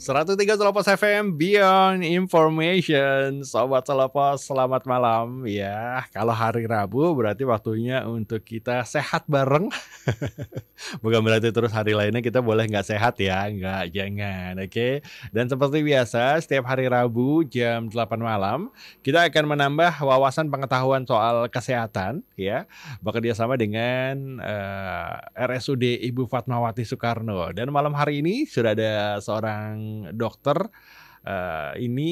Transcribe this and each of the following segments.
103,8 FM Beyond Information. Sobat Selopos, selamat malam ya. Kalau hari Rabu berarti waktunya untuk kita sehat bareng. Bukan berarti terus hari lainnya kita boleh nggak sehat ya. Nggak, jangan, oke. Dan seperti biasa, setiap hari Rabu jam 8 malam kita akan menambah wawasan pengetahuan soal kesehatan ya. Bekerja sama dengan RSUD Ibu Fatmawati Soekarno. Dan malam hari ini sudah ada seorang dokter. Ini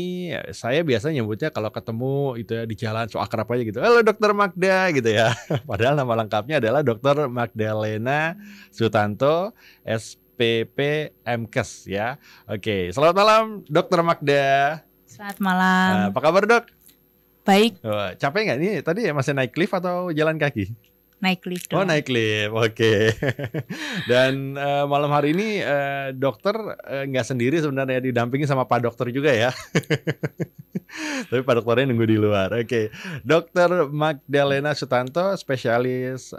saya biasa nyebutnya kalau ketemu itu ya di jalan so akrab aja gitu. Halo Dokter Magda gitu ya. Padahal nama lengkapnya adalah Dokter Magdalena Sutanto, SPP MKes ya. Oke, selamat malam Dokter Magda. Selamat malam. Apa kabar Dok? Baik. Capek nggak nih? Tadi masih naik lift atau jalan kaki? Naik lift dong. Oh, naik lift, oke. Dan malam hari ini dokter nggak sendiri sebenarnya, didampingi sama Pak Dokter juga ya. Tapi Pak Dokternya nunggu di luar. Oke, Dokter Magdalena Sutanto, spesialis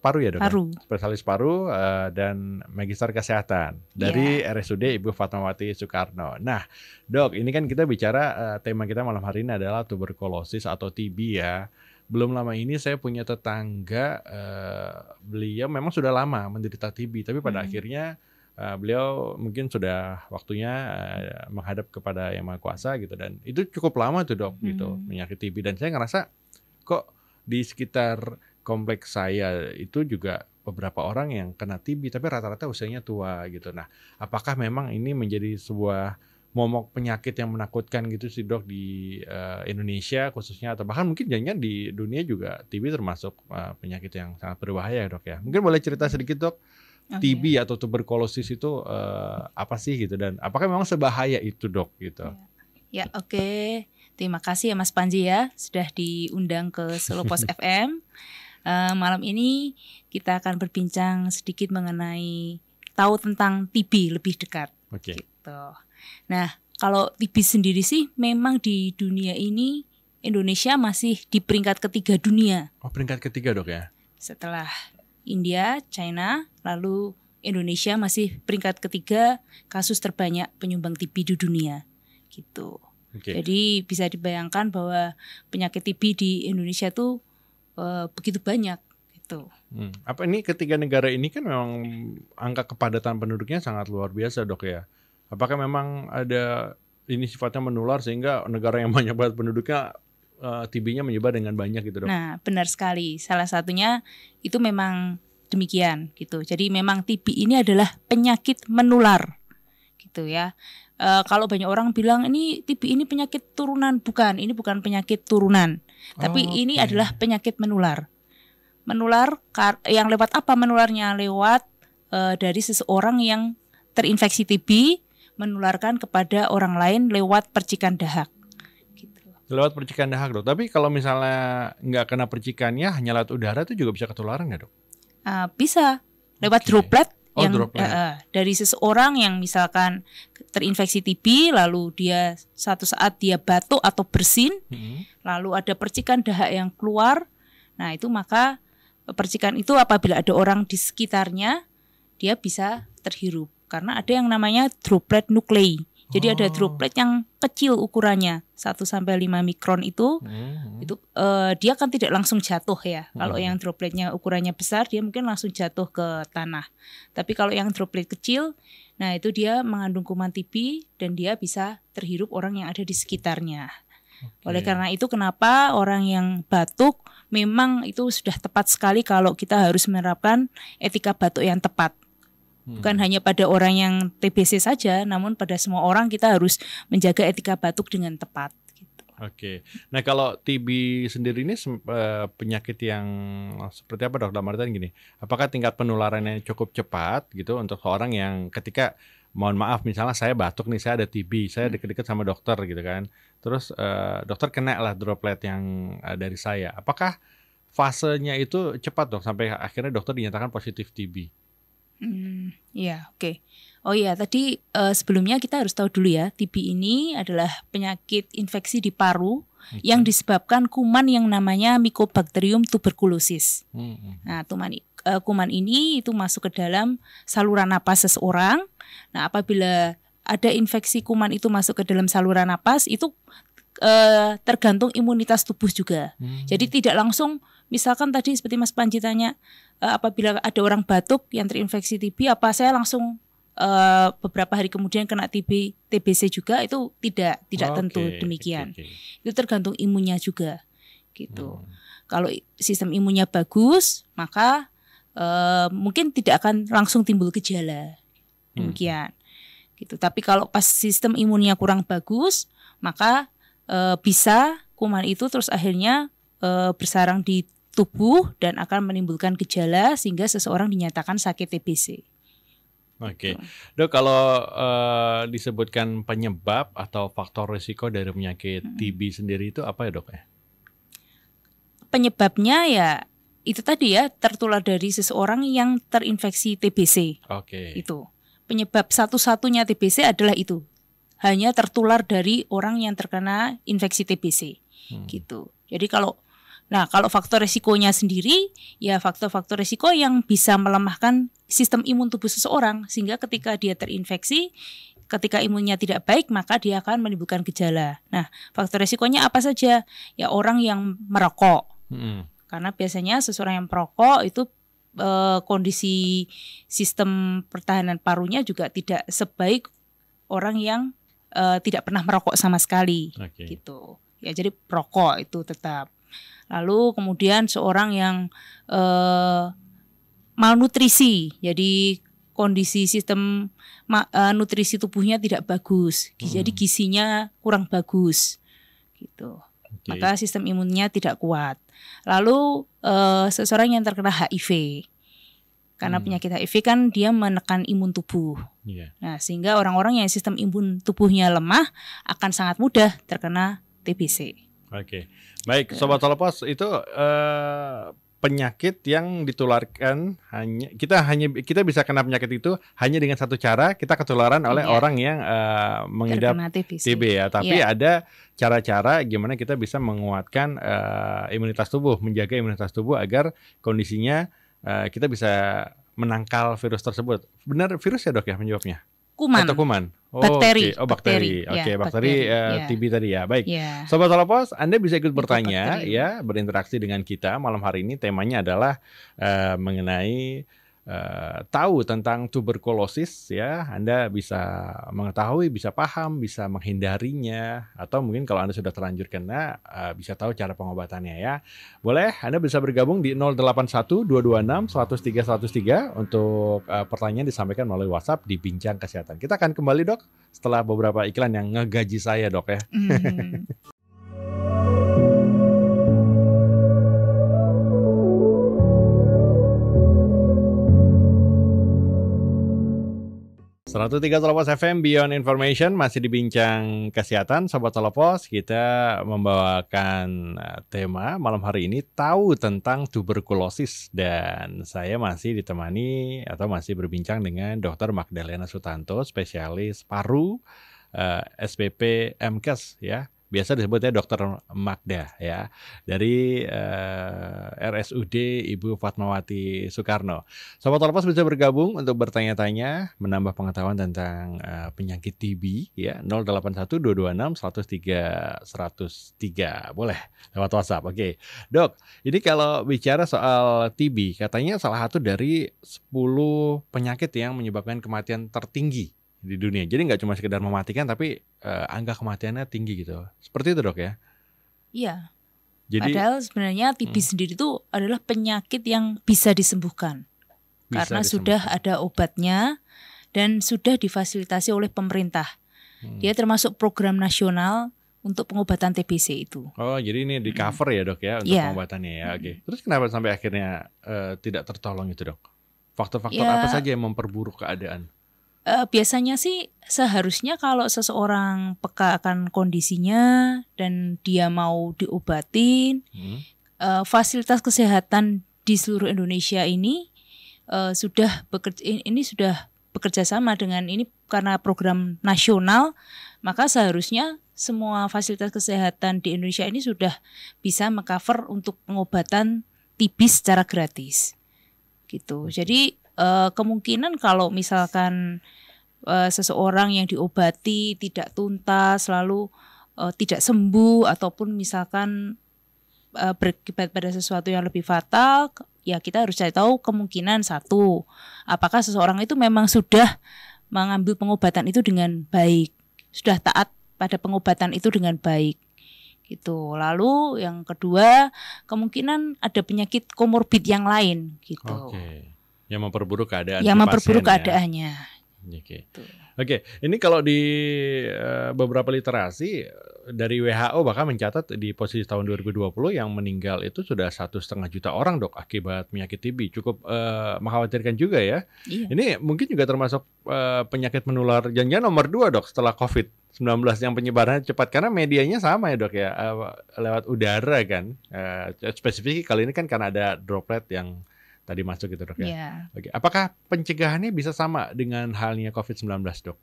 paru ya Dok? Paru. Spesialis paru dan magister kesehatan dari RSUD Ibu Fatmawati Soekarno. Nah, Dok, ini kan kita bicara tema kita malam hari ini adalah tuberkulosis atau TB ya. Belum lama ini saya punya tetangga, beliau memang sudah lama menderita TB, tapi pada akhirnya beliau mungkin sudah waktunya menghadap kepada Yang Maha Kuasa gitu, dan itu cukup lama tuh Dok gitu penyakit TB. Dan saya ngerasa kok di sekitar kompleks saya itu juga beberapa orang yang kena TB, tapi rata-rata usianya tua gitu. Nah, apakah memang ini menjadi sebuah momok penyakit yang menakutkan gitu sih Dok di Indonesia khususnya, atau bahkan mungkin jangan di dunia juga TB termasuk penyakit yang sangat berbahaya Dok ya. Mungkin boleh cerita sedikit Dok, TB atau tuberkulosis itu apa sih gitu, dan apakah memang sebahaya itu Dok gitu? Ya, oke. Terima kasih ya Mas Panji ya sudah diundang ke Selopos FM. Malam ini kita akan berbincang sedikit mengenai tahu tentang TB lebih dekat. Oke. Gitu. Nah, kalau TB sendiri sih memang di dunia ini Indonesia masih di peringkat ketiga dunia. Oh, peringkat ketiga Dok ya? Setelah India, China, lalu Indonesia masih peringkat ketiga kasus terbanyak penyumbang TB di dunia. Gitu. Okay. Jadi bisa dibayangkan bahwa penyakit TB di Indonesia tuh begitu banyak. Gitu. Apa ini ketiga negara ini kan memang angka kepadatan penduduknya sangat luar biasa Dok ya? Apakah memang ada ini sifatnya menular sehingga negara yang banyak banget penduduknya TB-nya menyebar dengan banyak gitu Dok? Nah, benar sekali. Salah satunya itu memang demikian gitu. Jadi memang TB ini adalah penyakit menular gitu ya. Kalau banyak orang bilang ini TB ini penyakit turunan, bukan. Ini bukan penyakit turunan, tapi ini adalah penyakit menular. Menular yang lewat apa menularnya? Lewat dari seseorang yang terinfeksi TB menularkan kepada orang lain lewat percikan dahak. Gitu. Lewat percikan dahak Dok. Tapi kalau misalnya nggak kena percikannya, hanya lewat udara itu juga bisa ketularan nggak Dok? Bisa lewat droplet yang droplet. Dari seseorang yang misalkan terinfeksi TB, lalu dia satu saat dia batuk atau bersin, lalu ada percikan dahak yang keluar. Nah itu maka percikan itu apabila ada orang di sekitarnya, dia bisa terhirup. Karena ada yang namanya droplet nuklei. Jadi ada droplet yang kecil ukurannya 1-5 mikron itu dia kan tidak langsung jatuh ya. Kalau yang dropletnya ukurannya besar, dia mungkin langsung jatuh ke tanah. Tapi kalau yang droplet kecil, nah itu dia mengandung kuman TB dan dia bisa terhirup orang yang ada di sekitarnya. Oleh karena itu kenapa orang yang batuk memang itu sudah tepat sekali kalau kita harus menerapkan etika batuk yang tepat. Bukan hanya pada orang yang TBC saja, namun pada semua orang kita harus menjaga etika batuk dengan tepat. Gitu. Oke. Nah kalau TB sendiri ini penyakit yang seperti apa Dok? Dalam artian gini, apakah tingkat penularannya cukup cepat gitu untuk orang yang ketika, mohon maaf misalnya saya batuk nih, saya ada TB, saya deket-deket sama dokter gitu kan, terus dokter kena lah droplet yang dari saya. Apakah fasenya itu cepat Dok sampai akhirnya dokter dinyatakan positif TB? Ya, oke. Oh iya, tadi sebelumnya kita harus tahu dulu ya, TB ini adalah penyakit infeksi di paru yang disebabkan kuman yang namanya Mycobacterium tuberculosis. Nah, kuman ini itu masuk ke dalam saluran napas seseorang. Nah, apabila ada infeksi kuman itu masuk ke dalam saluran napas, itu tergantung imunitas tubuh juga. Jadi tidak langsung, misalkan tadi seperti Mas Panji tanya, apabila ada orang batuk yang terinfeksi TB, apa saya langsung beberapa hari kemudian kena TBC juga? Itu tidak tentu demikian. Itu tergantung imunnya juga, gitu. Kalau sistem imunnya bagus, maka mungkin tidak akan langsung timbul gejala, demikian. Gitu. Tapi kalau pas sistem imunnya kurang bagus, maka bisa kuman itu terus akhirnya bersarang di tubuh dan akan menimbulkan gejala sehingga seseorang dinyatakan sakit TBC. Oke, Dok, kalau disebutkan penyebab atau faktor risiko dari penyakit TB sendiri itu apa ya, Dok? Penyebabnya ya itu tadi ya, tertular dari seseorang yang terinfeksi TBC. Itu penyebab satu-satunya TBC adalah itu, hanya tertular dari orang yang terkena infeksi TBC, gitu. Jadi kalau faktor risikonya sendiri, ya faktor-faktor risiko yang bisa melemahkan sistem imun tubuh seseorang, sehingga ketika dia terinfeksi, ketika imunnya tidak baik, maka dia akan menimbulkan gejala. Nah, faktor risikonya apa saja? Ya orang yang merokok, karena biasanya seseorang yang perokok itu kondisi sistem pertahanan parunya juga tidak sebaik orang yang tidak pernah merokok sama sekali, gitu. Ya jadi perokok itu tetap. Lalu kemudian seorang yang malnutrisi, jadi kondisi sistem nutrisi tubuhnya tidak bagus, jadi gizinya kurang bagus, gitu. Maka sistem imunnya tidak kuat. Lalu seseorang yang terkena HIV, karena penyakit HIV kan dia menekan imun tubuh. Nah, sehingga orang-orang yang sistem imun tubuhnya lemah akan sangat mudah terkena TBC. Baik, Sobat Telepos, itu penyakit yang ditularkan kita bisa kena penyakit itu hanya dengan satu cara, kita ketularan oleh orang yang mengidap TB ya. Tapi ada cara-cara gimana kita bisa menguatkan imunitas tubuh, menjaga imunitas tubuh agar kondisinya kita bisa menangkal virus tersebut. Benar virus ya, Dok, ya penyebabnya? Kuman. Atau kuman? Bakteri. Bakteri. Bakteri TB tadi ya. Baik. Sobat Telepos, Anda bisa ikut bertanya ya, berinteraksi dengan kita malam hari ini. Temanya adalah mengenai tahu tentang tuberkulosis ya. Anda bisa mengetahui, bisa paham, bisa menghindarinya, atau mungkin kalau Anda sudah terlanjur kena bisa tahu cara pengobatannya ya. Boleh Anda bisa bergabung di 081 226 103 103 untuk pertanyaan disampaikan melalui WhatsApp di Bincang Kesehatan. Kita akan kembali, Dok, setelah beberapa iklan yang ngegaji saya, Dok ya. 103,4 FM Beyond Information masih di Bincang Kesehatan. Sobat Telepos, kita membawakan tema malam hari ini tahu tentang tuberkulosis, dan saya masih ditemani atau masih berbincang dengan Dr. Magdalena Sutanto, spesialis paru SPP MKes ya. Biasa disebutnya Dokter Magda ya, dari RSUD Ibu Fatmawati Soekarno. Sobat Telepos bisa bergabung untuk bertanya-tanya, menambah pengetahuan tentang penyakit TB ya, 081 226 103 103. Boleh lewat WhatsApp. Oke. Dok, ini kalau bicara soal TB, katanya salah satu dari 10 penyakit yang menyebabkan kematian tertinggi di dunia. Jadi nggak cuma sekedar mematikan, tapi angka kematiannya tinggi gitu. Seperti itu, Dok ya? Iya. Jadi, padahal sebenarnya TB sendiri itu adalah penyakit yang bisa disembuhkan. Karena sudah ada obatnya dan sudah difasilitasi oleh pemerintah. Dia termasuk program nasional untuk pengobatan TBC itu. Oh, jadi ini di cover ya, Dok ya, untuk pengobatannya ya. Oke. Terus kenapa sampai akhirnya tidak tertolong itu, Dok? Faktor-faktor apa saja yang memperburuk keadaan? Biasanya sih seharusnya kalau seseorang peka akan kondisinya dan dia mau diobatin, fasilitas kesehatan di seluruh Indonesia ini sudah bekerja sama dengan ini karena program nasional, maka seharusnya semua fasilitas kesehatan di Indonesia ini sudah bisa mengcover untuk pengobatan TB secara gratis, gitu. Jadi kemungkinan kalau misalkan seseorang yang diobati tidak tuntas lalu tidak sembuh ataupun misalkan berakibat pada sesuatu yang lebih fatal, ya kita harus cari tahu kemungkinan satu, apakah seseorang itu memang sudah mengambil pengobatan itu dengan baik, sudah taat pada pengobatan itu dengan baik gitu. Lalu yang kedua, kemungkinan ada penyakit komorbid yang lain gitu. Oke. Yang memperburuk keadaan yang memperburuk pasien, keadaannya. Oke. Oke, ini kalau di beberapa literasi dari WHO bahkan mencatat di posisi tahun 2020 yang meninggal itu sudah 1,5 juta orang, Dok, akibat penyakit TB. Cukup mengkhawatirkan juga ya. Iya. Ini mungkin juga termasuk penyakit menular jangan nomor 2, Dok, setelah COVID-19 yang penyebarannya cepat karena medianya sama ya, Dok ya, lewat udara kan. Spesifik kali ini kan karena ada droplet yang tadi masuk gitu, Dok ya. Ya. Oke. Apakah pencegahannya bisa sama dengan halnya COVID-19, Dok?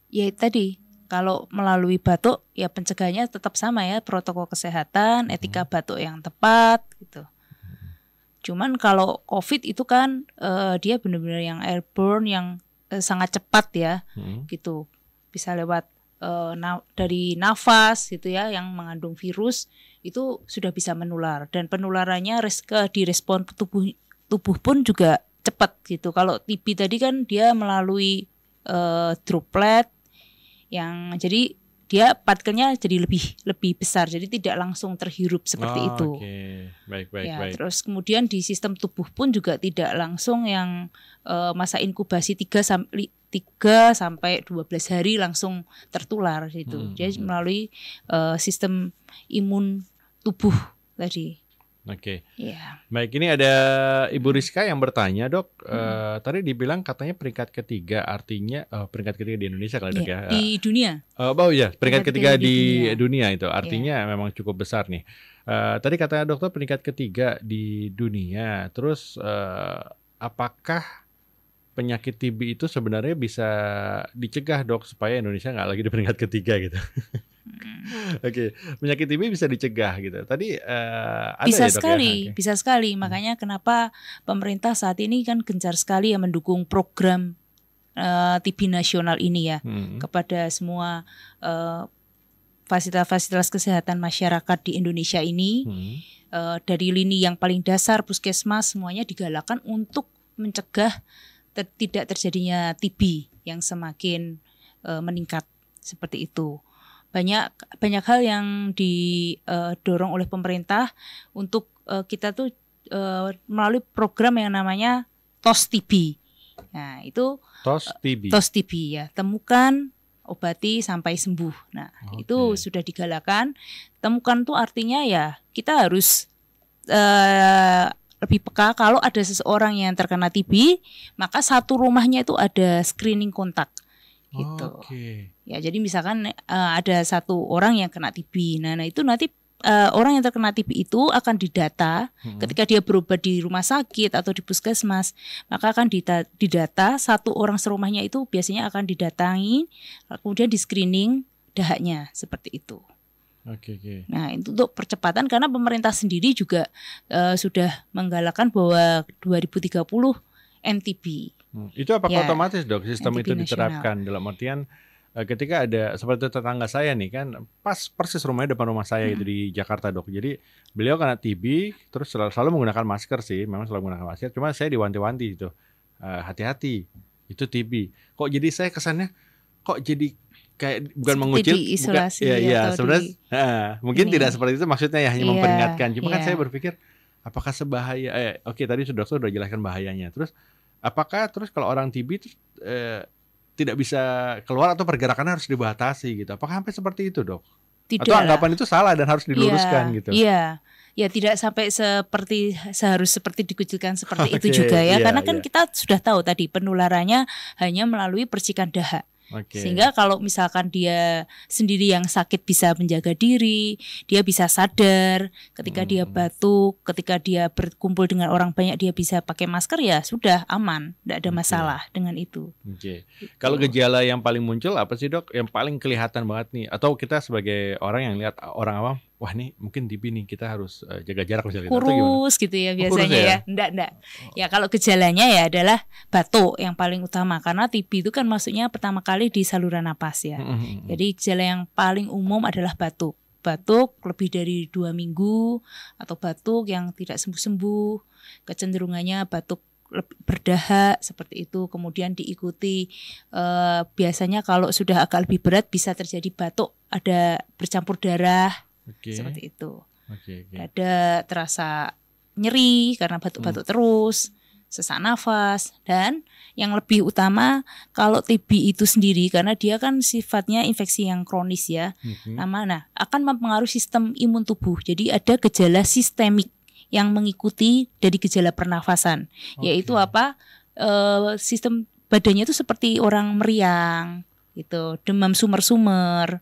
Ya tadi, kalau melalui batuk ya pencegahannya tetap sama ya, protokol kesehatan, etika batuk yang tepat gitu. Cuman kalau COVID itu kan dia benar-benar yang airborne yang sangat cepat ya, gitu. Bisa lewat dari nafas gitu ya, yang mengandung virus itu sudah bisa menular dan penularannya direspon tubuh pun juga cepat gitu. Kalau TB tadi kan dia melalui droplet yang jadi dia partikelnya jadi lebih besar, jadi tidak langsung terhirup seperti itu. Oke, baik. Terus kemudian di sistem tubuh pun juga tidak langsung yang masa inkubasi 3 sampai 12 hari langsung tertular gitu. Jadi melalui sistem imun tubuh tadi. Oke. Yeah. Baik, ini ada Ibu Rizka yang bertanya, Dok. Tadi dibilang katanya peringkat ketiga, artinya peringkat ketiga di Indonesia kali, Dok ya? Di dunia. Peringkat ketiga di dunia itu artinya memang cukup besar nih. Tadi katanya dokter peringkat ketiga di dunia. Terus apakah penyakit TB itu sebenarnya bisa dicegah, Dok, supaya Indonesia nggak lagi di peringkat ketiga gitu? Oke, penyakit TB bisa dicegah gitu. Tadi ada bisa ya, Dok, sekali, ya? Bisa sekali. Makanya kenapa pemerintah saat ini kan gencar sekali ya mendukung program TB nasional ini ya, kepada semua fasilitas kesehatan masyarakat di Indonesia ini. Dari lini yang paling dasar puskesmas semuanya digalakkan untuk mencegah tidak terjadinya TB yang semakin meningkat seperti itu. Banyak hal yang didorong oleh pemerintah untuk kita tuh melalui program yang namanya TOS TB. Nah, itu TOS TB ya, temukan, obati sampai sembuh. Nah, itu sudah digalakan. Temukan tuh artinya ya kita harus lebih peka kalau ada seseorang yang terkena TB, maka satu rumahnya itu ada screening kontak gitu. Ya, jadi misalkan ada satu orang yang kena TB. Nah itu nanti orang yang terkena TB itu akan didata ketika dia berobat di rumah sakit atau di puskesmas, maka akan didata satu orang serumahnya itu biasanya akan didatangi, kemudian di screening dahaknya seperti itu. Nah, itu untuk percepatan karena pemerintah sendiri juga sudah menggalakkan bahwa 2030 MTB. Itu apakah otomatis, Dok, sistem MTB itu diterapkan nasional. Dalam artian ketika ada seperti tetangga saya nih kan persis rumahnya depan rumah saya itu di Jakarta, Dok. Jadi beliau kena TB terus selalu menggunakan masker sih, memang selalu menggunakan masker. Cuma saya diwanti-wanti itu hati-hati itu TB. Kok jadi saya kesannya kok jadi kayak bukan mengucil, isolasi sebenarnya mungkin tidak seperti itu maksudnya ya, hanya memperingatkan. Cuma kan saya berpikir apakah sebahaya? Tadi sudah jelaskan bahayanya. Terus apakah kalau orang TB itu tidak bisa keluar atau pergerakannya harus dibatasi gitu? Apakah sampai seperti itu, Dok? Tidak. Atau anggapan itu salah dan harus diluruskan gitu? Iya. Ya tidak sampai harus seperti dikucilkan seperti itu juga ya. Karena kan kita sudah tahu tadi penularannya hanya melalui percikan dahak. Sehingga kalau misalkan dia sendiri yang sakit bisa menjaga diri, dia bisa sadar ketika dia batuk, ketika dia berkumpul dengan orang banyak dia bisa pakai masker, ya sudah aman, tidak ada masalah dengan itu. Gitu. Kalau gejala yang paling muncul apa sih, Dok? Yang paling kelihatan banget nih, atau kita sebagai orang yang lihat orang awam, wah nih mungkin TB nih kita harus jaga jarak misalnya. Kurus gitu ya biasanya ya. Enggak. Ya kalau gejalanya ya adalah batuk yang paling utama karena TB itu kan masuknya pertama kali di saluran napas ya. Jadi gejala yang paling umum adalah batuk. Batuk lebih dari 2 minggu atau batuk yang tidak sembuh-sembuh. Kecenderungannya batuk berdahak seperti itu, kemudian diikuti biasanya kalau sudah agak lebih berat bisa terjadi batuk ada bercampur darah, seperti itu. Dada terasa nyeri karena batuk-batuk terus, sesak nafas, dan yang lebih utama kalau TB itu sendiri karena dia kan sifatnya infeksi yang kronis ya, akan mempengaruhi sistem imun tubuh. Jadi ada gejala sistemik yang mengikuti dari gejala pernafasan, yaitu apa? Sistem badannya itu seperti orang meriang, gitu, demam sumer-sumer,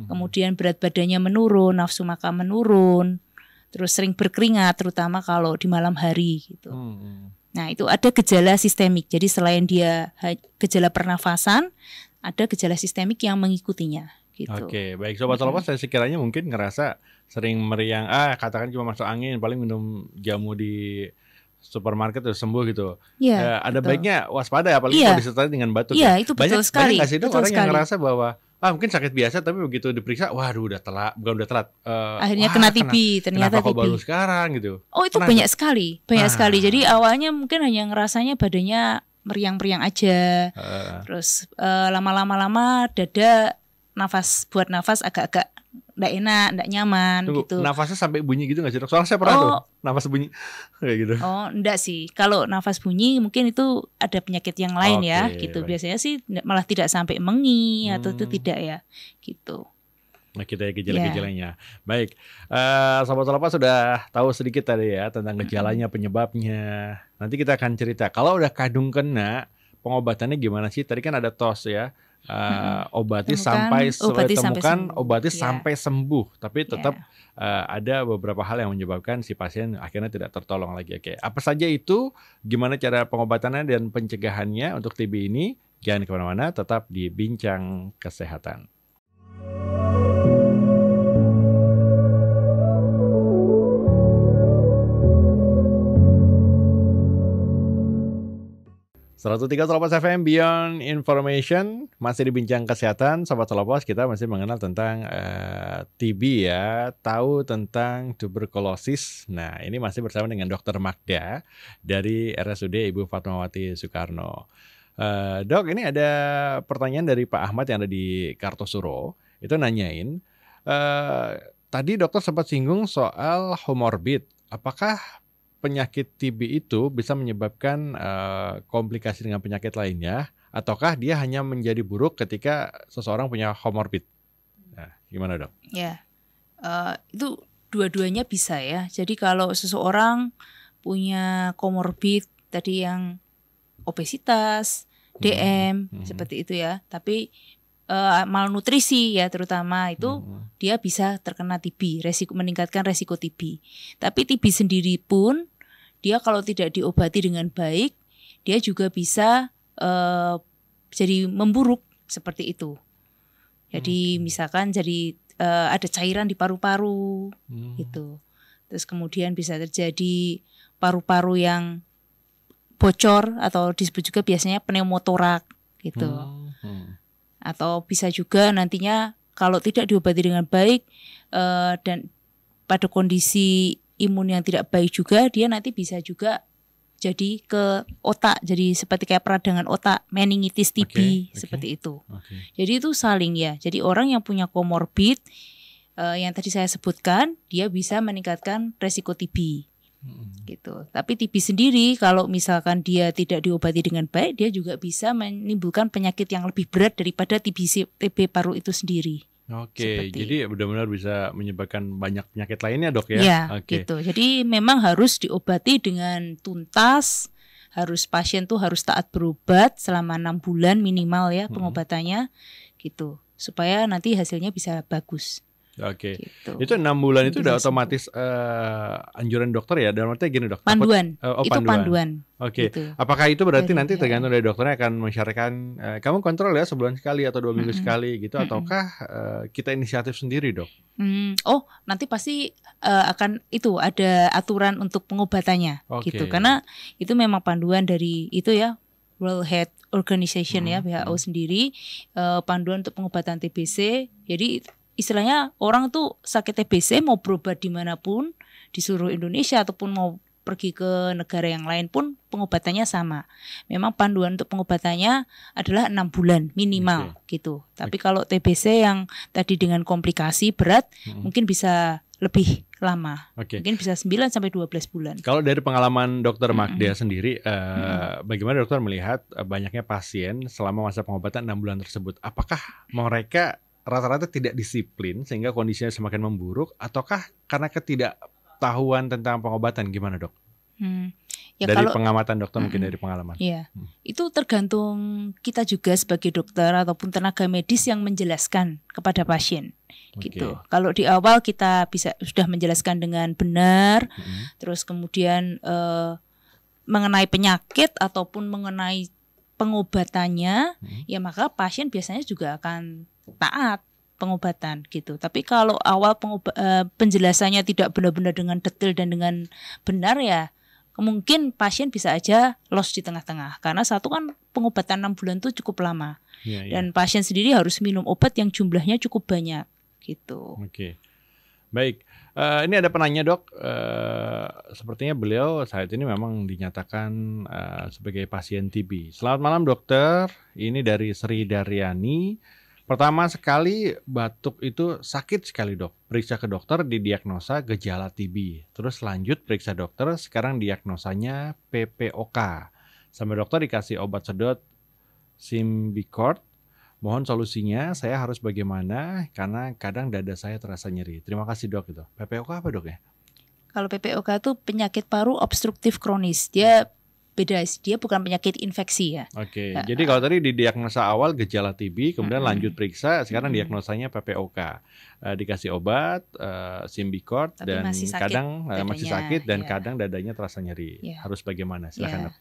kemudian berat badannya menurun, nafsu makan menurun, terus sering berkeringat, terutama kalau di malam hari, gitu. Nah itu ada gejala sistemik. Jadi selain dia gejala pernafasan, ada gejala sistemik yang mengikutinya. Gitu. Oke, baik Sobat Salopas, saya sekiranya mungkin ngerasa sering meriang, katakan cuma masuk angin, paling minum jamu di supermarket terus sembuh gitu. Iya, ada baiknya waspada apalagi kalau disertai dengan batuk. Iya, itu betul sekali. Banyak nggak sih itu orang yang ngerasa bahwa mungkin sakit biasa tapi begitu diperiksa, waduh udah telat, akhirnya kena TB, ternyata kenapa TB. Kok baru sekarang gitu. Oh itu banyak sekali. Jadi awalnya mungkin hanya ngerasanya badannya meriang-meriang aja, terus lama-lama dada buat nafas agak-agak nggak enak, nggak nyaman. Tunggu, gitu. Nafasnya sampai bunyi gitu nggak sih dok? Soalnya saya pernah tuh nafas bunyi kayak gitu. Oh enggak sih, kalau nafas bunyi mungkin itu ada penyakit yang lain ya, gitu. Baik. Biasanya sih malah tidak sampai mengi atau itu tidak ya, gitu. Nah kita ya gejala-gejalanya. Baik, Sobat Salopas sudah tahu sedikit tadi ya tentang gejalanya, penyebabnya. Nanti kita akan cerita. Kalau udah kadung kena, pengobatannya gimana sih? Tadi kan ada TOS ya. Obati sampai sembuh, tapi tetap ada beberapa hal yang menyebabkan si pasien akhirnya tidak tertolong lagi. Oke, apa saja itu? Gimana cara pengobatannya dan pencegahannya untuk TB ini? Jangan kemana-mana, tetap di Bincang Kesehatan. Satu 103 Salopas FM Beyond Information, masih di Bincang Kesehatan. Sobat Salopas, kita masih mengenal tentang TB ya, tahu tentang tuberkulosis. Nah ini masih bersama dengan Dr. Magda dari RSUD Ibu Fatmawati Soekarno. Dok, ini ada pertanyaan dari Pak Ahmad yang ada di Kartosuro. Itu nanyain, tadi dokter sempat singgung soal comorbid. Apakah penyakit TB itu bisa menyebabkan komplikasi dengan penyakit lainnya, ataukah dia hanya menjadi buruk ketika seseorang punya comorbid? Nah, gimana dok? Ya, itu dua-duanya bisa ya. Jadi kalau seseorang punya comorbid tadi yang obesitas, DM, seperti itu ya, tapi malnutrisi ya terutama itu dia bisa terkena TB, meningkatkan resiko TB. Tapi TB sendiri pun dia kalau tidak diobati dengan baik, dia juga bisa jadi memburuk seperti itu. Jadi misalkan jadi ada cairan di paru-paru gitu. Terus kemudian bisa terjadi paru-paru yang bocor atau disebut juga biasanya pneumotorak gitu. Atau bisa juga nantinya kalau tidak diobati dengan baik dan pada kondisi imun yang tidak baik juga, dia nanti bisa juga jadi ke otak, jadi seperti kayak peradangan otak, meningitis TB seperti itu. Jadi itu saling ya. Jadi orang yang punya comorbid yang tadi saya sebutkan, dia bisa meningkatkan resiko TB. Gitu. Tapi TB sendiri kalau misalkan dia tidak diobati dengan baik, dia juga bisa menimbulkan penyakit yang lebih berat daripada TB paru itu sendiri. Oke, jadi benar-benar bisa menyebabkan banyak penyakit lainnya dok ya? Iya, gitu. Jadi memang harus diobati dengan tuntas, pasien tuh harus taat berobat selama 6 bulan minimal ya pengobatannya gitu, supaya nanti hasilnya bisa bagus. Oke. Gitu. Itu 6 bulan itu udah Bisa otomatis anjuran dokter ya? Dalam artinya gini dok. Panduan. Itu panduan. Oke. Gitu. Apakah itu berarti Dari nanti tergantung dari dokternya akan mensyaratkan kamu kontrol ya sebulan sekali atau 2 minggu sekali gitu, ataukah kita inisiatif sendiri dok? Oh, nanti pasti akan itu ada aturan untuk pengobatannya, gitu. Karena itu memang panduan dari itu ya, World Health Organization ya, WHO sendiri, panduan untuk pengobatan TBC. Jadi istilahnya orang tuh sakit TBC mau berobat dimanapun di seluruh Indonesia ataupun mau pergi ke negara yang lain pun pengobatannya sama. Memang panduan untuk pengobatannya adalah 6 bulan minimal gitu. Tapi kalau TBC yang tadi dengan komplikasi berat mungkin bisa lebih lama. Mungkin bisa 9 sampai 12 bulan. Kalau dari pengalaman dokter Magda sendiri, bagaimana dokter melihat banyaknya pasien selama masa pengobatan 6 bulan tersebut? Apakah mereka rata-rata tidak disiplin sehingga kondisinya semakin memburuk, ataukah karena ketidaktahuan tentang pengobatan? Gimana dok? Ya, dari kalau pengamatan dokter mungkin dari pengalaman. Iya, itu tergantung kita juga sebagai dokter ataupun tenaga medis yang menjelaskan kepada pasien. Gitu. Kalau di awal kita sudah menjelaskan dengan benar, terus kemudian mengenai penyakit ataupun mengenai pengobatannya, ya maka pasien biasanya juga akan taat pengobatan gitu. Tapi kalau awal penjelasannya tidak benar-benar dengan detail dan dengan benar ya, mungkin pasien bisa aja lost di tengah-tengah. Karena satu kan pengobatan 6 bulan itu cukup lama. Dan pasien sendiri harus minum obat yang jumlahnya cukup banyak gitu. Baik. Ini ada penanya dok. Sepertinya beliau saat ini memang dinyatakan sebagai pasien TB. Selamat malam dokter. Ini dari Sri Daryani. Pertama sekali batuk itu sakit sekali dok. Periksa ke dokter didiagnosa gejala TB. Terus lanjut periksa dokter, sekarang diagnosanya PPOK. Sama dokter dikasih obat sedot Symbicort. Mohon solusinya, saya harus bagaimana karena kadang dada saya terasa nyeri. Terima kasih dok itu. PPOK apa dok ya? Kalau PPOK itu penyakit paru obstruktif kronis. Dia beda, dia bukan penyakit infeksi ya. Jadi kalau tadi di diagnosa awal gejala TB, kemudian lanjut periksa, sekarang diagnosanya PPOK, dikasih obat Symbicort dan kadang masih sakit dan kadang dadanya terasa nyeri. Harus bagaimana? Silakan dok.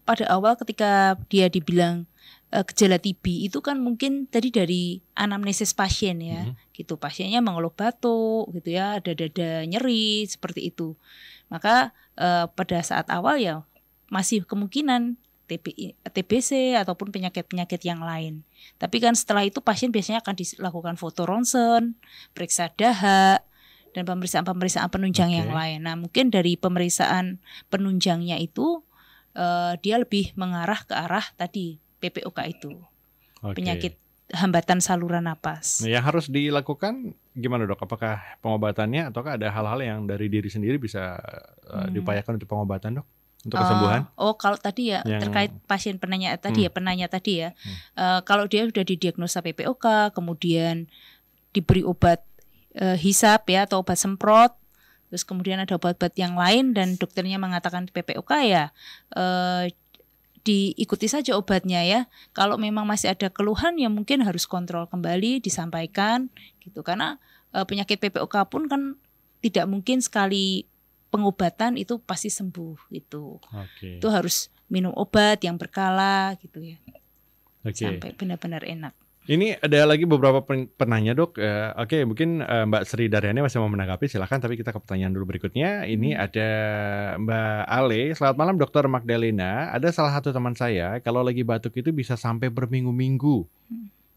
Pada awal ketika dia dibilang gejala TB itu kan mungkin tadi dari anamnesis pasien ya, gitu. Pasiennya mengeluh batuk, gitu ya, ada dada nyeri seperti itu. Maka pada saat awal ya masih kemungkinan TBC ataupun penyakit-penyakit yang lain. Tapi kan setelah itu pasien biasanya akan dilakukan foto ronsen, periksa dahak, dan pemeriksaan penunjang yang lain. Nah mungkin dari pemeriksaan penunjangnya itu dia lebih mengarah ke arah tadi PPOK itu, penyakit hambatan saluran napas. Yang harus dilakukan gimana dok? Apakah pengobatannya ataukah ada hal-hal yang dari diri sendiri bisa diupayakan untuk pengobatan dok? Untuk kesembuhan? Kalau tadi ya terkait pasien penanya tadi ya, kalau dia sudah didiagnosa PPOK, kemudian diberi obat hisap ya atau obat semprot, terus kemudian ada obat-obat yang lain dan dokternya mengatakan PPOK ya, diikuti saja obatnya ya. Kalau memang masih ada keluhan ya mungkin harus kontrol kembali, disampaikan gitu. Karena penyakit PPOK pun kan tidak mungkin sekali pengobatan itu pasti sembuh gitu. Itu harus minum obat yang berkala gitu ya. Sampai benar-benar enak. Ini ada lagi beberapa penanya dok. Mungkin Mbak Sri Daryani masih mau menanggapi, silahkan. Tapi kita ke pertanyaan dulu berikutnya. Ini ada Mbak Ale. Selamat malam Dokter Magdalena. Ada salah satu teman saya kalau lagi batuk itu bisa sampai berminggu-minggu.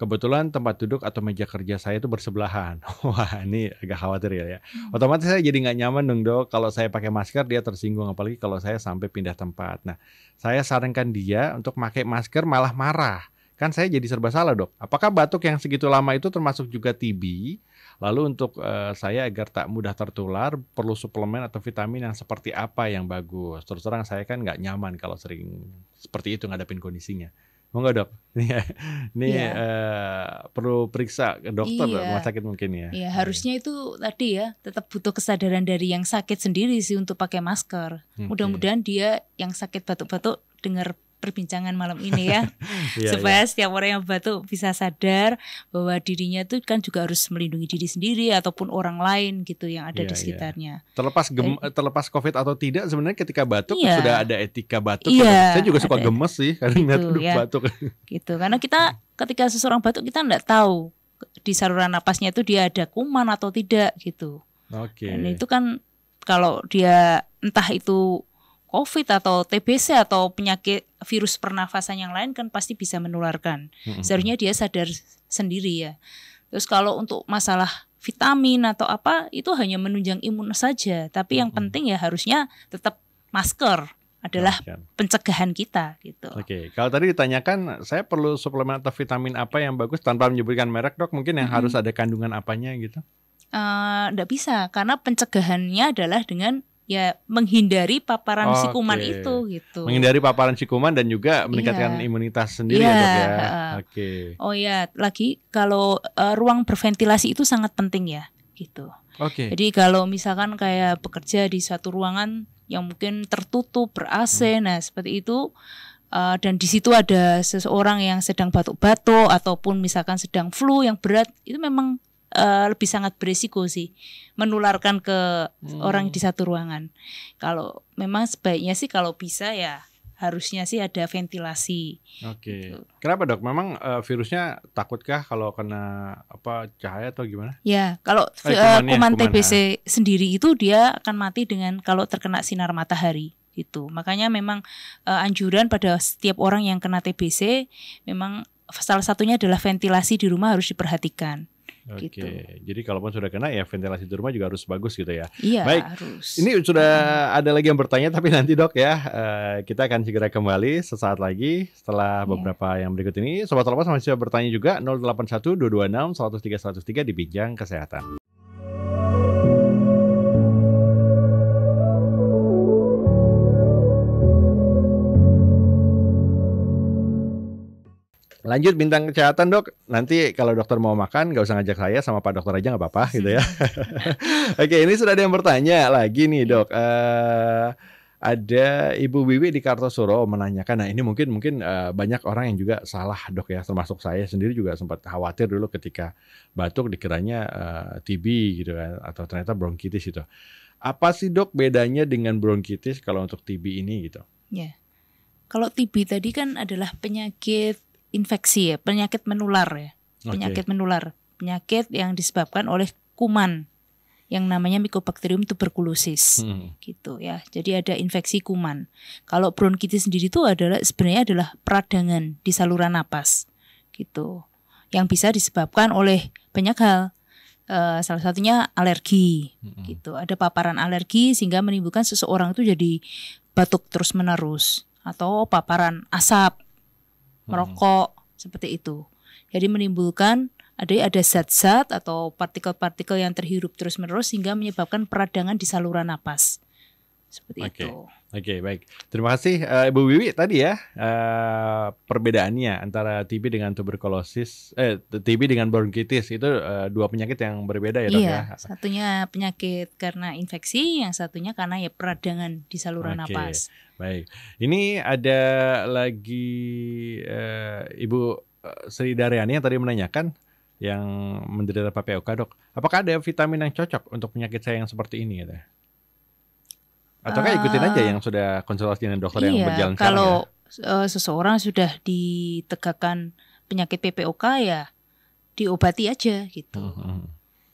Kebetulan tempat duduk atau meja kerja saya itu bersebelahan. Wah ini agak khawatir ya. Otomatis saya jadi nggak nyaman dong dok. Kalau saya pakai masker dia tersinggung, apalagi kalau saya sampai pindah tempat. Nah saya sarankan dia untuk pakai masker malah marah. Kan saya jadi serba salah dok. Apakah batuk yang segitu lama itu termasuk juga TB? Lalu untuk saya agar tak mudah tertular, perlu suplemen atau vitamin yang seperti apa yang bagus? Terus terang saya kan nggak nyaman kalau sering seperti itu ngadapin kondisinya. Mau nggak dok? Ini perlu periksa ke dokter rumah sakit mungkin ya. Iya harusnya itu tadi ya tetap butuh kesadaran dari yang sakit sendiri sih untuk pakai masker. Mudah-mudahan dia yang sakit batuk-batuk dengar perbincangan malam ini ya. Supaya setiap orang yang batuk bisa sadar bahwa dirinya itu kan juga harus melindungi diri sendiri ataupun orang lain gitu yang ada di sekitarnya. Terlepas COVID atau tidak, sebenarnya ketika batuk sudah ada etika batuk. Saya juga suka gemes sih karena batuk. Gitu. Karena kita ketika seseorang batuk kita nggak tahu di saluran napasnya itu dia ada kuman atau tidak gitu. Dan itu kan kalau dia entah itu COVID atau TBC atau penyakit virus pernafasan yang lain kan pasti bisa menularkan. Seharusnya dia sadar sendiri ya. Terus kalau untuk masalah vitamin atau apa itu hanya menunjang imun saja. Tapi yang penting ya harusnya tetap masker adalah pencegahan kita gitu. Kalau tadi ditanyakan saya perlu suplemen atau vitamin apa yang bagus tanpa menyebutkan merek dok, mungkin yang harus ada kandungan apanya gitu? Nggak bisa karena pencegahannya adalah dengan ya menghindari paparan si kuman itu gitu. Menghindari paparan si kuman dan juga meningkatkan imunitas sendiri ya dok ya. Oh ya, lagi kalau ruang berventilasi itu sangat penting ya gitu. Jadi kalau misalkan kayak bekerja di suatu ruangan yang mungkin tertutup ber-AC, nah seperti itu dan di situ ada seseorang yang sedang batuk-batuk ataupun misalkan sedang flu yang berat, itu memang lebih sangat berisiko sih menularkan ke orang di satu ruangan. Kalau memang sebaiknya sih kalau bisa ya harusnya sih ada ventilasi. Gitu. Kenapa dok? Memang virusnya takutkah kalau kena cahaya atau gimana? Ya kalau kuman TBC sendiri itu dia akan mati dengan kalau terkena sinar matahari. Gitu. Makanya memang anjuran pada setiap orang yang kena TBC memang salah satunya adalah ventilasi di rumah harus diperhatikan. Gitu. Jadi kalaupun sudah kena ya ventilasi di rumah juga harus bagus gitu ya. Iya, baik. Harus. Ini sudah ada lagi yang bertanya tapi nanti dok ya kita akan segera kembali sesaat lagi setelah beberapa yang berikut ini. Sobat Lepas masih bisa bertanya juga 081 226 103 103 di Bincang Kesehatan. Lanjut Bintang Kesehatan dok. Nanti kalau dokter mau makan gak usah ngajak saya, sama Pak Dokter aja gak apa-apa gitu ya. Ini sudah ada yang bertanya lagi nih dok. Ada Ibu Wiwi di Kartosuro menanyakan. Nah ini mungkin banyak orang yang juga salah dok ya. Termasuk saya sendiri juga sempat khawatir dulu ketika batuk dikiranya TB gitu kan. Atau ternyata bronkitis itu. Apa sih dok bedanya dengan bronkitis kalau untuk TB ini gitu? Ya, kalau TB tadi kan adalah penyakit infeksi ya, penyakit menular ya. Penyakit menular, penyakit yang disebabkan oleh kuman yang namanya Mycobacterium tuberculosis. Gitu ya. Jadi ada infeksi kuman. Kalau bronkitis sendiri itu sebenarnya adalah peradangan di saluran napas. Gitu. Yang bisa disebabkan oleh banyak hal. Salah satunya alergi. Gitu. Ada paparan alergi sehingga menimbulkan seseorang itu jadi batuk terus-menerus atau paparan asap, merokok seperti itu. Jadi menimbulkan ada zat-zat atau partikel-partikel yang terhirup terus-menerus sehingga menyebabkan peradangan di saluran napas. Seperti itu. Baik. Terima kasih Ibu Wiwi tadi ya perbedaannya antara TB dengan tuberkulosis, TB dengan bronkitis itu dua penyakit yang berbeda ya dok ya. Satunya penyakit karena infeksi, yang satunya karena ya peradangan di saluran napas. Baik, ini ada lagi Ibu Sri Daryani yang tadi menanyakan yang menderita PPOK dok. Apakah ada vitamin yang cocok untuk penyakit saya yang seperti ini ya? Ataukah ikutin aja yang sudah konsultasi dengan dokter yang berjalan sekarang ya? Kalau seseorang sudah ditegakkan penyakit PPOK ya diobati aja gitu.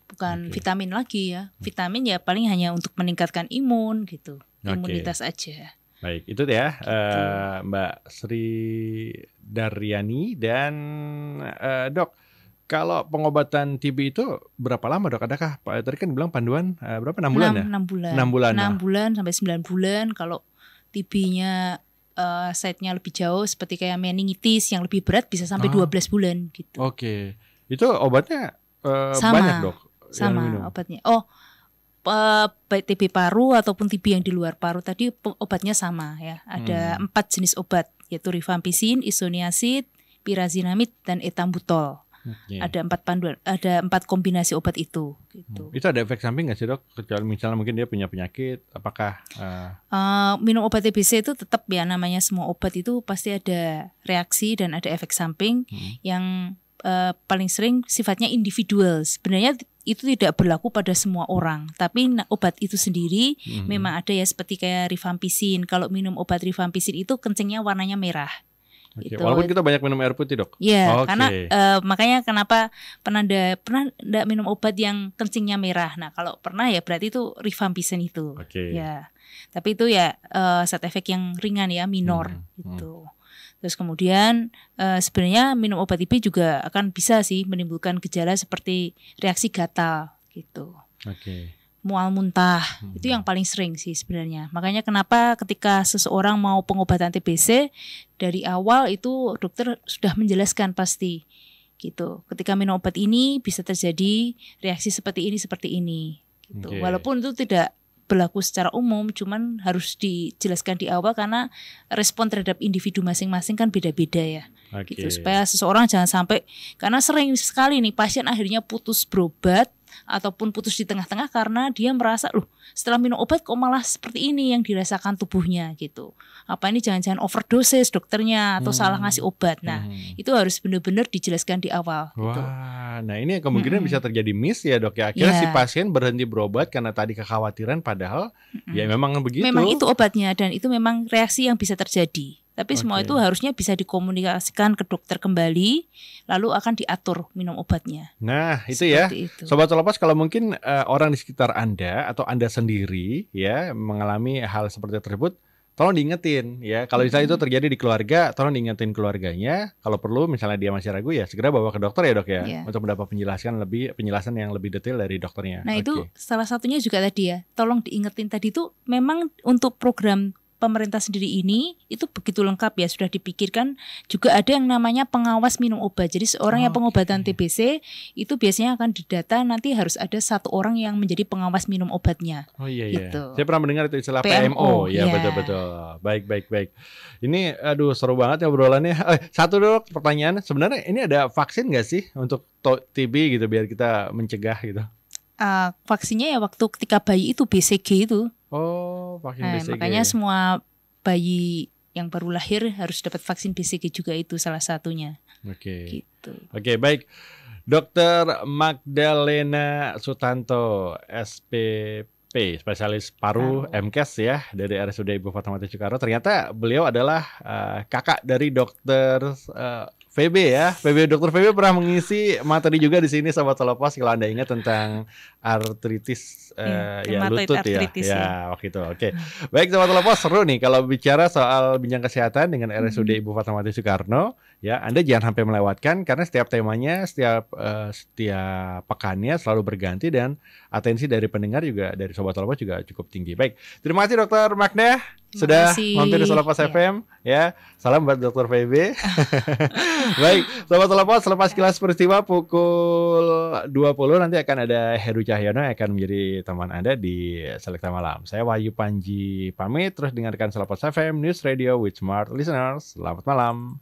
Bukan vitamin lagi ya. Vitamin ya paling hanya untuk meningkatkan imun gitu. Imunitas aja. Baik, itu ya Mbak Sri Daryani dan dok. Kalau pengobatan TB itu berapa lama dok? Adakah tadi kan bilang panduan berapa 6 bulan ya? 6 bulan. 6 bulan. 6 bulan sampai 9 bulan. Kalau TB-nya site-nya lebih jauh seperti kayak meningitis yang lebih berat bisa sampai 12 bulan gitu. Itu obatnya banyak dok? Sama obatnya. Baik TB paru ataupun TB yang di luar paru tadi obatnya sama ya. Ada 4 jenis obat yaitu rifampicin, isoniazid, pyrazinamid dan ethambutol. Ada 4 panduan, ada 4 kombinasi obat itu. Gitu. Itu ada efek samping nggak sih dok? Kecuali misalnya mungkin dia punya penyakit, apakah? Minum obat TBC itu tetap ya, namanya semua obat itu pasti ada reaksi dan ada efek samping yang paling sering sifatnya individual. Sebenarnya itu tidak berlaku pada semua orang, tapi obat itu sendiri memang ada ya, seperti kayak rifampicin. Kalau minum obat rifampicin itu kencingnya warnanya merah. Gitu. Walaupun kita banyak minum air putih dok. Ya, karena makanya kenapa pernah enggak minum obat yang kencingnya merah. Nah kalau pernah ya berarti itu rifampicin itu. Ya, tapi itu ya side effect yang ringan ya, minor gitu. Terus kemudian sebenarnya minum obat TB juga akan bisa sih menimbulkan gejala seperti reaksi gatal gitu. Mual muntah, itu yang paling sering sih sebenarnya. Makanya kenapa ketika seseorang mau pengobatan TBC dari awal itu dokter sudah menjelaskan pasti gitu. Ketika minum obat ini bisa terjadi reaksi seperti ini gitu. Walaupun itu tidak berlaku secara umum, cuman harus dijelaskan di awal karena respon terhadap individu masing-masing kan beda-beda ya. Gitu, supaya seseorang jangan sampai, karena sering sekali nih pasien akhirnya putus berobat ataupun putus di tengah-tengah karena dia merasa loh setelah minum obat kok malah seperti ini yang dirasakan tubuhnya gitu. Apa ini jangan-jangan overdosis dokternya atau salah ngasih obat. Nah itu harus benar-benar dijelaskan di awal. Wah, gitu. Nah ini kemungkinan bisa terjadi miss ya dok ya. Akhirnya si pasien berhenti berobat karena tadi kekhawatiran, padahal ya memang begitu. Memang itu obatnya dan itu memang reaksi yang bisa terjadi. Tapi semua itu harusnya bisa dikomunikasikan ke dokter kembali, lalu akan diatur minum obatnya. Nah itu ya, Sobat Solopas, kalau mungkin orang di sekitar Anda atau Anda sendiri ya mengalami hal seperti tersebut, tolong diingetin ya. Kalau misalnya itu terjadi di keluarga, tolong diingetin keluarganya. Kalau perlu misalnya dia masih ragu ya segera bawa ke dokter ya dok ya, untuk mendapat penjelasan yang lebih detail dari dokternya. Nah itu salah satunya juga tadi ya, tolong diingetin tadi itu memang untuk program pemerintah sendiri ini itu begitu lengkap ya, sudah dipikirkan. Juga ada yang namanya pengawas minum obat. Jadi seorang yang pengobatan TBC itu biasanya akan didata, nanti harus ada 1 orang yang menjadi pengawas minum obatnya. Gitu. Saya pernah mendengar itu istilah PMO. Ya betul. Baik. Ini aduh seru banget ya obrolannya. Satu dok pertanyaan, sebenarnya ini ada vaksin nggak sih untuk TB gitu biar kita mencegah gitu? Vaksinnya ya waktu ketika bayi itu BCG itu. Vaksin BCG. Makanya semua bayi yang baru lahir harus dapat vaksin BCG juga, itu salah satunya. Gitu. Baik. Dokter Magdalena Sutanto, SPP, spesialis paru MKes ya dari RSUD Ibu Fatmawati Soekarno. Ternyata beliau adalah kakak dari dokter VB ya. Dokter VB pernah mengisi materi juga di sini Sobat Solopas, kalau Anda ingat tentang artritis lutut ya waktu itu. Baik Sobat Solopas, seru nih kalau bicara soal bincang kesehatan dengan RSUD Ibu Fatmawati Soekarno ya. Anda jangan sampai melewatkan karena setiap temanya, setiap pekannya selalu berganti dan atensi dari pendengar juga, dari Sobat Solopas juga cukup tinggi. Baik, terima kasih Dokter Magda sudah mampir di Solopas FM ya. Salam buat Dokter VB. Baik, Sobat Solopas, selepas kilas peristiwa pukul 20 nanti akan ada Heru Cahyono yang akan menjadi teman Anda di Selekta Malam. Saya Wahyu Panji pamit, terus dengarkan Solopas FM News Radio with Smart Listeners. Selamat malam.